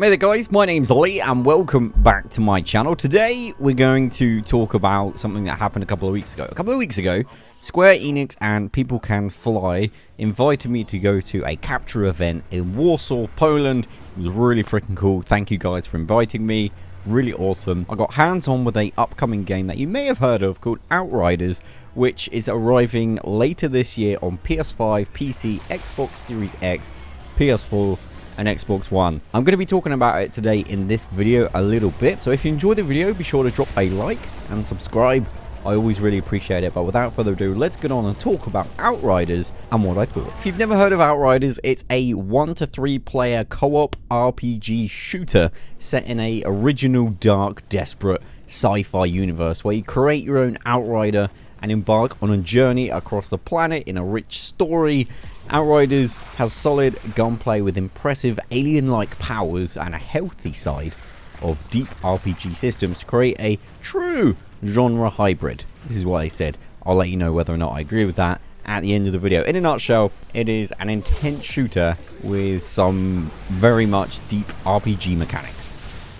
Hey there guys, my name's Lee and welcome back to my channel. Today we're going to talk about something that happened a couple of weeks ago. Square Enix and People Can Fly invited me to go to a capture event in Warsaw, Poland. It was really freaking cool. Thank you guys for inviting me. Really awesome. I got hands-on with a upcoming game that you may have heard of called Outriders, which is arriving later this year on PS5, PC, Xbox Series X, PS4, and Xbox One. I'm going to be talking about it today in this video a little bit, so if you enjoyed the video, be sure to drop a like and subscribe. I always really appreciate it, but without further ado, let's get on and talk about Outriders and what I thought. If you've never heard of Outriders, it's a 1 to 3 player co-op RPG shooter set in a original, dark, desperate sci-fi universe where you create your own Outrider and embark on a journey across the planet in a rich story. Outriders has solid gunplay with impressive alien-like powers and a healthy side of deep RPG systems to create a true genre hybrid. This is what I said. I'll let you know whether or not I agree with that at the end of the video. In a nutshell, it is an intense shooter with some very much deep RPG mechanics.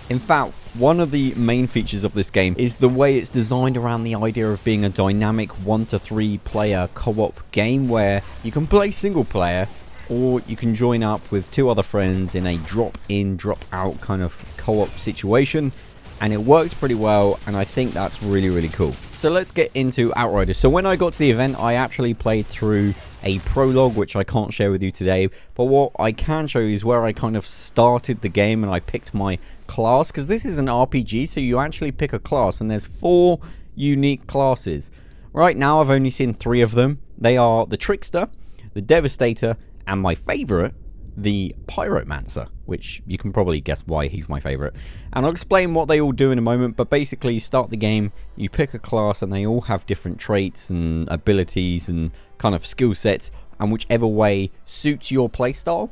In fact, one of the main features of this game is the way it's designed around the idea of being a dynamic 1 to 3 player co-op game where you can play single player or you can join up with 2 other friends in a drop in, drop out kind of co-op situation. And it works pretty well, and I think that's really cool. So let's get into Outriders. So when I got to the event, I actually played through a prologue, which I can't share with you today. But what I can show you is where I kind of started the game and I picked my class. Because this is an RPG, so you actually pick a class, and there's 4 unique classes. Right now, I've only seen 3 of them. They are the Trickster, the Devastator, and my favorite, the Pyromancer, which you can probably guess why he's my favorite. And I'll explain what they all do in a moment, but basically you start the game, you pick a class, and they all have different traits and abilities and kind of skill sets, and whichever way suits your playstyle,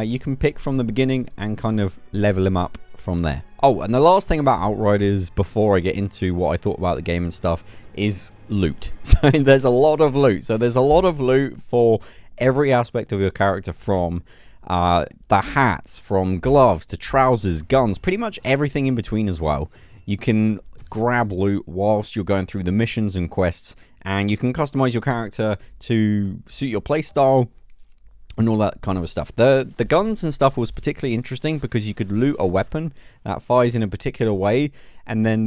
you can pick from the beginning and kind of level them up from there. Oh, and the last thing about Outriders before I get into what I thought about the game and stuff is loot. So there's a lot of loot. So there's a lot of loot for every aspect of your character, from the hats, from gloves to trousers, guns, pretty much everything in between as well. You can grab loot whilst you're going through the missions and quests, and you can customize your character to suit your playstyle and all that kind of stuff. The guns and stuff was particularly interesting because you could loot a weapon that fires in a particular way, and then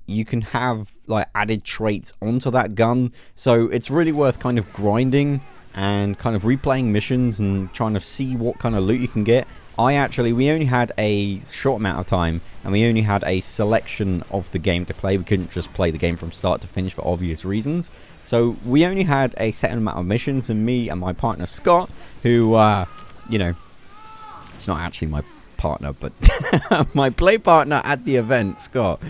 you can have like added traits onto that gun. So it's really worth kind of grinding and kind of replaying missions and trying to see what kind of loot you can get. We only had a short amount of time, and we only had a selection of the game to play. We couldn't just play the game from start to finish for obvious reasons. So we only had a set amount of missions, and me and my partner Scott, who, you know, it's not actually my partner, but my play partner at the event, Scott,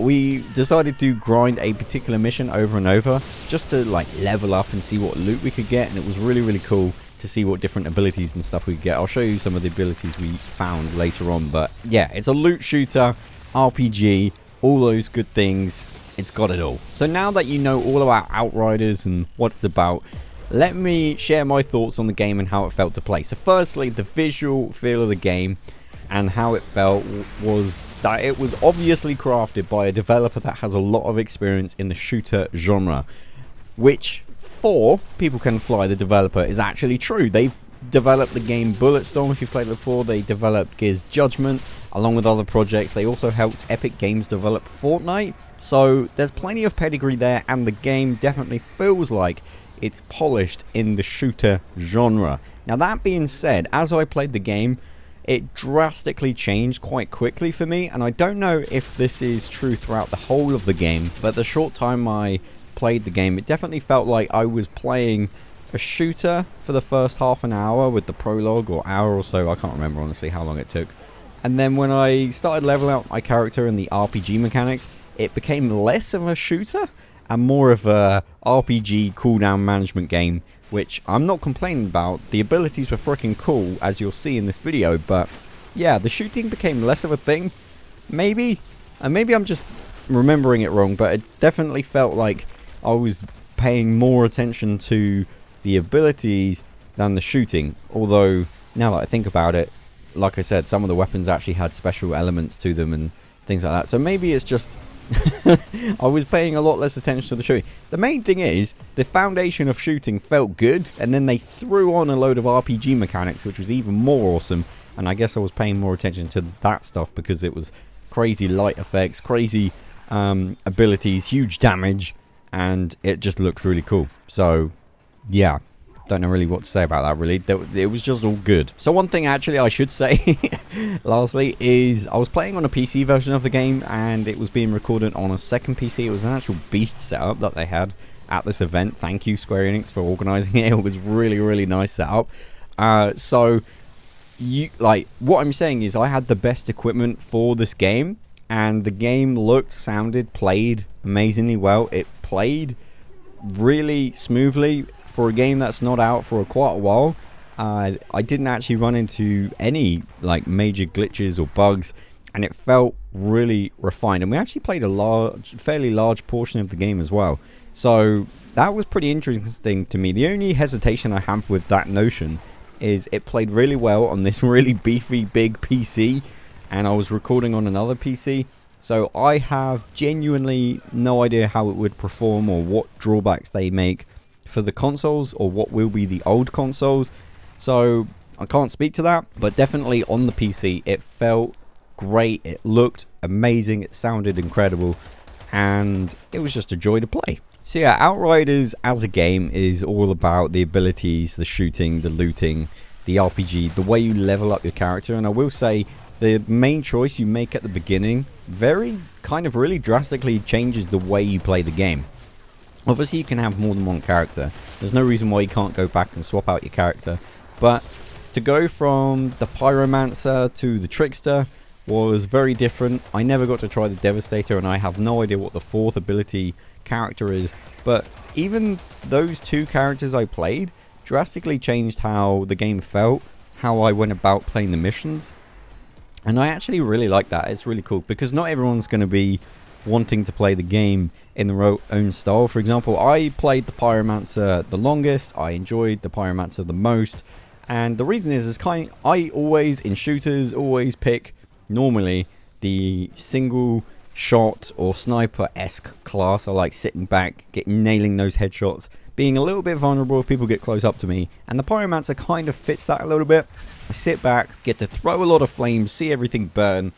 we decided to grind a particular mission over and over just to like level up and see what loot we could get, and it was really cool to see what different abilities and stuff we could get. I'll show you some of the abilities we found later on, but yeah, it's a loot shooter, RPG, all those good things. It's got it all. So now that you know all about Outriders and what it's about, let me share my thoughts on the game and how it felt to play. So firstly, the visual feel of the game and how it felt was that it was obviously crafted by a developer that has a lot of experience in the shooter genre, which for People Can Fly, the developer, is actually true. They've developed the game Bulletstorm, if you've played it before. They developed Gears Judgment along with other projects. They also helped Epic Games develop Fortnite, so there's plenty of pedigree there, and the game definitely feels like it's polished in the shooter genre. Now that being said, as I played the game, it drastically changed quite quickly for me, and I don't know if this is true throughout the whole of the game, but the short time I played the game, it definitely felt like I was playing a shooter for the first half an hour with the prologue, or hour or so. I can't remember honestly how long it took. And then when I started leveling out my character and the RPG mechanics, it became less of a shooter and more of a RPG cooldown management game, which I'm not complaining about. The abilities were freaking cool, as you'll see in this video, but yeah, the shooting became less of a thing, maybe. And maybe I'm just remembering it wrong, but it definitely felt like I was paying more attention to the abilities than the shooting. Although, now that I think about it, like I said, some of the weapons actually had special elements to them and things like that. So maybe it's just I was paying a lot less attention to the shooting. The main thing is the foundation of shooting felt good, and then they threw on a load of RPG mechanics, which was even more awesome. And I guess I was paying more attention to that stuff because it was crazy light effects, crazy abilities, huge damage, and it just looked really cool. So yeah, don't know really what to say about that, really. It was just all good. So one thing actually I should say lastly is I was playing on a PC version of the game, and it was being recorded on a second PC. It was an actual beast setup that they had at this event. Thank you, Square Enix, for organizing it. It was really nice setup. So what I'm saying is I had the best equipment for this game, and the game looked, sounded, played amazingly well. It played really smoothly for a game that's not out for quite a while. I didn't actually run into any like major glitches or bugs, and it felt really refined. And we actually played a fairly large portion of the game as well. So that was pretty interesting to me. The only hesitation I have with that notion is it played really well on this really beefy big PC, and I was recording on another PC. So I have genuinely no idea how it would perform or what drawbacks they make for the consoles, or what will be the old consoles. So I can't speak to that, but definitely on the PC it felt great, it looked amazing, it sounded incredible, and it was just a joy to play. So yeah, Outriders as a game is all about the abilities, the shooting, the looting, the RPG, the way you level up your character. And I will say the main choice you make at the beginning really drastically changes the way you play the game. Obviously you can have more than one character. There's no reason why you can't go back and swap out your character. But to go from the Pyromancer to the Trickster was very different. I never got to try the Devastator, and I have no idea what the fourth ability character is. But even those two characters I played drastically changed how the game felt, how I went about playing the missions. And I actually really like that. It's really cool because not everyone's going to be wanting to play the game in their own style. For example, I played the Pyromancer the longest. I enjoyed the Pyromancer the most, and the reason is I always in shooters pick normally the single shot or sniper-esque class. I like sitting back, nailing those headshots, being a little bit vulnerable if people get close up to me, and the Pyromancer kind of fits that a little bit. I sit back, get to throw a lot of flames, see everything burn,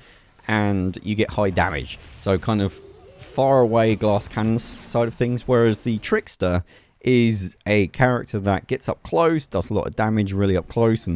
and you get high damage. So kind of far away glass cannons side of things, whereas the Trickster is a character that gets up close, does a lot of damage really up close.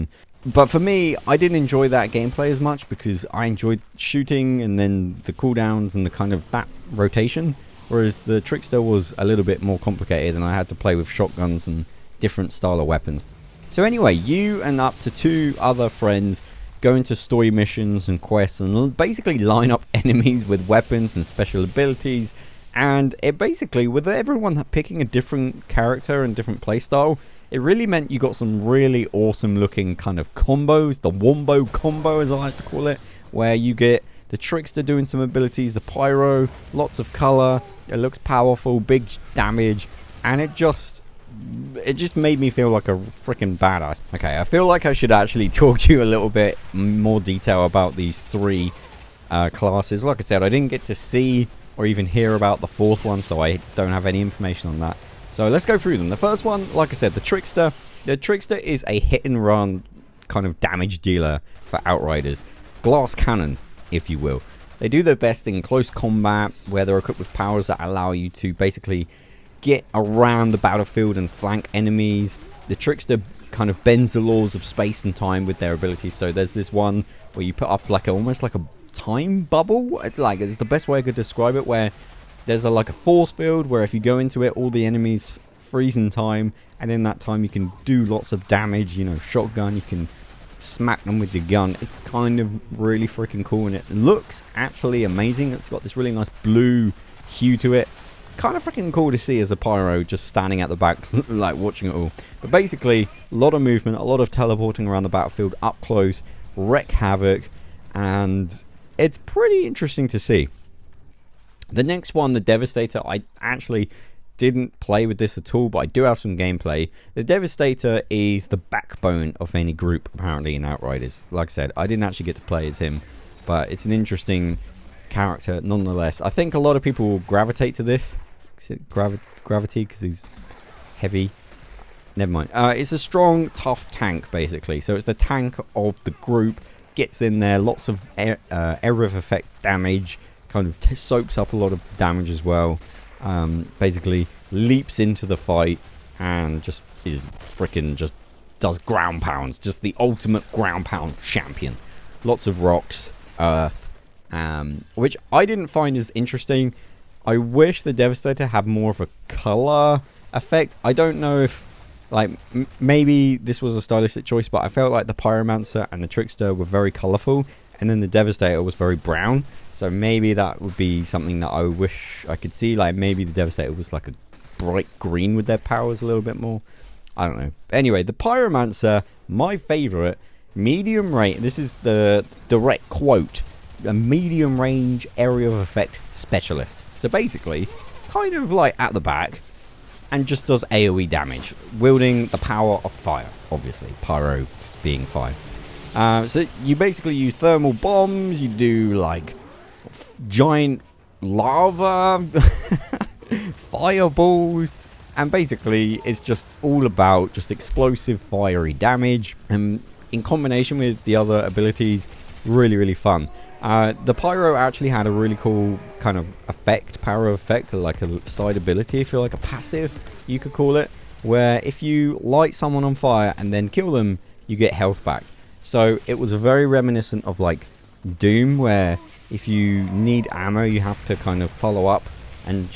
But for me, I didn't enjoy that gameplay as much because I enjoyed shooting and then the cooldowns and the kind of that rotation, whereas the Trickster was a little bit more complicated and I had to play with shotguns and different style of weapons. So anyway, you and up to 2 other friends go into story missions and quests and basically line up enemies with weapons and special abilities. And it basically, with everyone picking a different character and different playstyle, it really meant you got some really awesome looking kind of combos, the Wombo combo as I like to call it, where you get the Trickster doing some abilities, the Pyro, lots of color, it looks powerful, big damage, and it just made me feel like a freaking badass. Okay, I feel like I should actually talk to you a little bit more detail about these 3 classes. Like I said, I didn't get to see or even hear about the 4th one, so I don't have any information on that. So let's go through them. The first one, like I said, the Trickster. The Trickster is a hit and run kind of damage dealer for Outriders. Glass cannon, if you will. They do their best in close combat, where they're equipped with powers that allow you to basically get around the battlefield and flank enemies. The Trickster kind of bends the laws of space and time with their abilities. So there's this one where you put up like almost like a time bubble. Like, it's the best way I could describe it, where there's like a force field where if you go into it, all the enemies freeze in time, and in that time you can do lots of damage. You know, shotgun, you can smack them with the gun. It's kind of really freaking cool, and it looks actually amazing. It's got this really nice blue hue to it. It's kind of freaking cool to see as a pyro just standing at the back like watching it all. But basically, a lot of movement, a lot of teleporting around the battlefield up close, wreak havoc, and it's pretty interesting to see. The next one, the Devastator, I actually didn't play with this at all, but I do have some gameplay. The Devastator is the backbone of any group, apparently, in Outriders. Like I said, I didn't actually get to play as him, but it's an interesting character nonetheless. I think a lot of people will gravitate to this. Is it gravity? Because he's heavy. Never mind. It's a strong, tough tank, basically. So it's the tank of the group. Gets in there, lots of area of effect damage. Kind of soaks up a lot of damage as well. Basically leaps into the fight and just is freaking just does ground pounds. Just the ultimate ground pound champion. Lots of rocks, earth, which I didn't find as interesting. I wish the Devastator had more of a color effect. I don't know if, like, maybe this was a stylistic choice, but I felt like the Pyromancer and the Trickster were very colorful, and then the Devastator was very brown. So maybe that would be something that I wish I could see. Like, maybe the Devastator was like a bright green with their powers a little bit more. I don't know. Anyway, the Pyromancer, my favorite, medium range. This is the direct quote. A medium range area of effect specialist. So basically, kind of like at the back, and just does AoE damage, wielding the power of fire, obviously, pyro being fire. So you basically use thermal bombs, you do like giant lava, fireballs, and basically it's just all about just explosive fiery damage, and in combination with the other abilities, really fun. The pyro actually had a really cool kind of effect, power effect, like a side ability, if you like, a passive, you could call it, where if you light someone on fire and then kill them, you get health back. So it was very reminiscent of like Doom, where if you need ammo, you have to kind of follow up and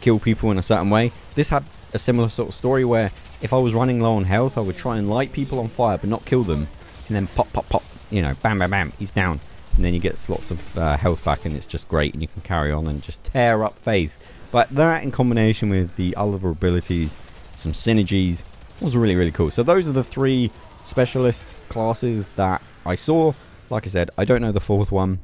kill people in a certain way. This had a similar sort of story where if I was running low on health, I would try and light people on fire but not kill them, and then pop, you know, bam, he's down. And then you get lots of health back, and it's just great, and you can carry on and just tear up face. But that, in combination with the other abilities, some synergies, was really cool. So those are the three specialist classes that I saw. Like I said, I don't know the fourth one.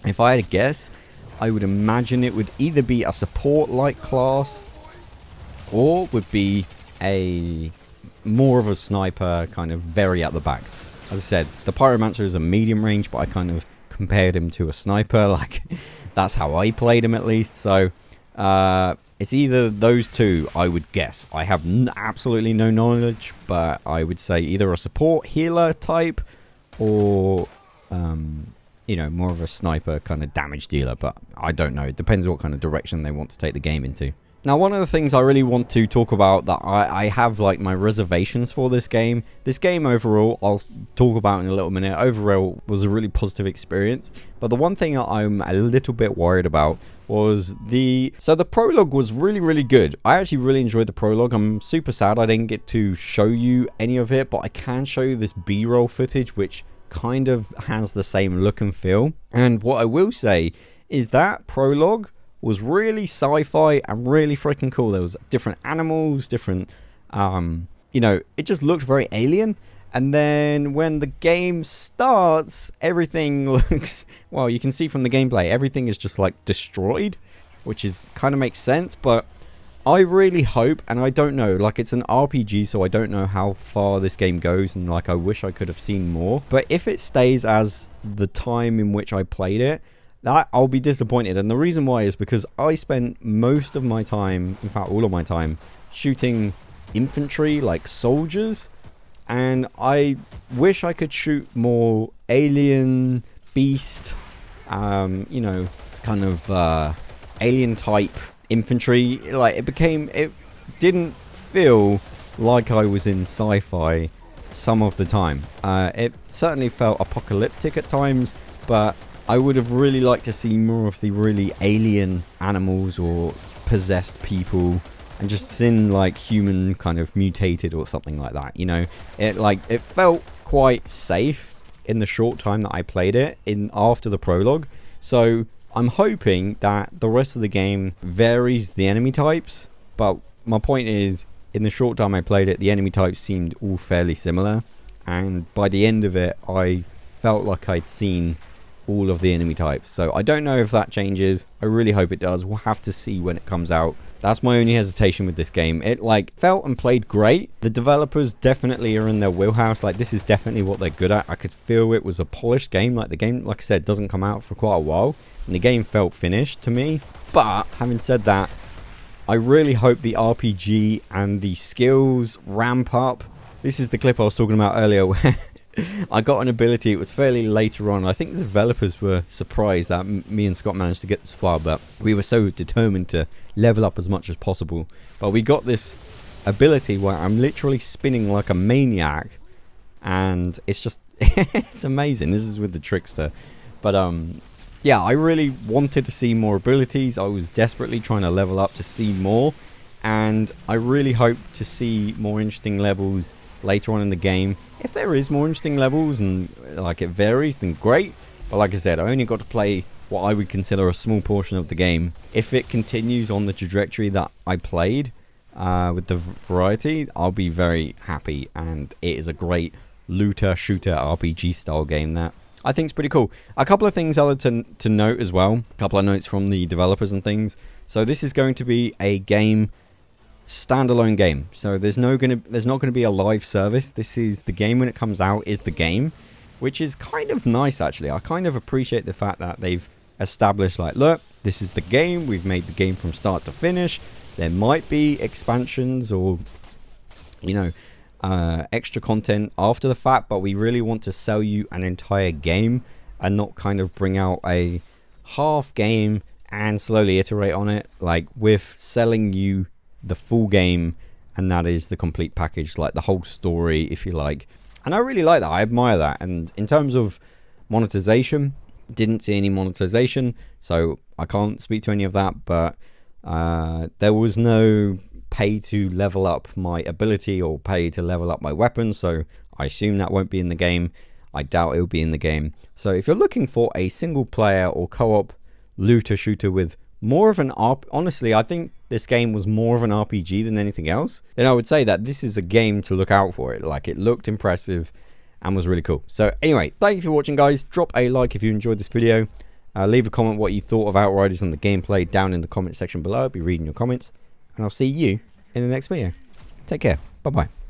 If I had a guess, I would imagine it would either be a support-like class, or would be a more of a sniper, kind of very at the back. As I said, the Pyromancer is a medium range, but I kind of compared him to a sniper. Like, that's how I played him, at least. So, it's either those two, I would guess. I have absolutely no knowledge, but I would say either a support healer type, or, you know, more of a sniper kind of damage dealer. But I don't know. It depends what kind of direction they want to take the game into. Now, one of the things I really want to talk about that I have like my reservations for this game overall, I'll talk about in a little minute, overall was a really positive experience. But the one thing that I'm a little bit worried about was the prologue was really good. I actually really enjoyed the prologue. I'm super sad I didn't get to show you any of it, but I can show you this B-roll footage, which kind of has the same look and feel. And what I will say is that prologue was really sci-fi and really freaking cool. There was different animals, different, you know, it just looked very alien. And then when the game starts, everything looks, well, you can see from the gameplay, everything is just like destroyed, which is kind of makes sense. But I really hope, and I don't know, like it's an RPG, so I don't know how far this game goes, and like I wish I could have seen more. But if it stays as the time in which I played it, that I'll be disappointed. And the reason why is because I spent most of my time, in fact all of my time, shooting infantry, like soldiers, and I wish I could shoot more alien, beast, you know, kind of alien type infantry. Like it didn't feel like I was in sci-fi some of the time. It certainly felt apocalyptic at times, but I would have really liked to see more of the really alien animals or possessed people, and just thin like human kind of mutated or something like that, you know. It felt quite safe in the short time that I played it in after the prologue. So I'm hoping that the rest of the game varies the enemy types, but my point is, in the short time I played it, the enemy types seemed all fairly similar, and by the end of it I felt like I'd seen all of the enemy types. So I don't know if that changes. I really hope it does. We'll have to see when it comes out. That's my only hesitation with this game. It like felt and played great. The developers definitely are in their wheelhouse. Like this is definitely what they're good at. I could feel it was a polished game. Like the game, like I said, doesn't come out for quite a while, and the game felt finished to me. But having said that, I really hope the RPG and the skills ramp up. This is the clip I was talking about earlier where I got an ability. It was fairly later on. I think the developers were surprised that me and Scott managed to get this far, but we were so determined to level up as much as possible. But we got this ability where I'm literally spinning like a maniac, and it's just it's amazing. This is with the trickster. But yeah, I really wanted to see more abilities. I was desperately trying to level up to see more, and I really hope to see more interesting levels later on in the game. If there is more interesting levels and like it varies, then great. But like I said, I only got to play what I would consider a small portion of the game. If it continues on the trajectory that I played with the variety, I'll be very happy. And it is a great looter shooter RPG style game that I think is pretty cool. A couple of things other to note as well. A couple of notes from the developers and things. So this is going to be a game, standalone game. So there's not going to be a live service. This is the game when it comes out is the game, which is kind of nice actually. I kind of appreciate the fact that they've established like, look, this is the game. We've made the game from start to finish. There might be expansions or extra content after the fact, but we really want to sell you an entire game and not kind of bring out a half game and slowly iterate on it. Like with selling you the full game, and that is the complete package, like the whole story, if you like. And I really like that. I admire that. And in terms of monetization, didn't see any monetization, so I can't speak to any of that. But there was no pay to level up my ability or pay to level up my weapons, so I assume that won't be in the game. I doubt it will be in the game. So if you're looking for a single player or co-op looter shooter with more of an honestly, I think this game was more of an RPG than anything else, then I would say that this is a game to look out for. It like it looked impressive and was really cool. So anyway, thank you for watching, guys. Drop a like if you enjoyed this video. Leave a comment what you thought of Outriders and the gameplay down in the comment section below. I'll be reading your comments, and I'll see you in the next video. Take care. Bye bye.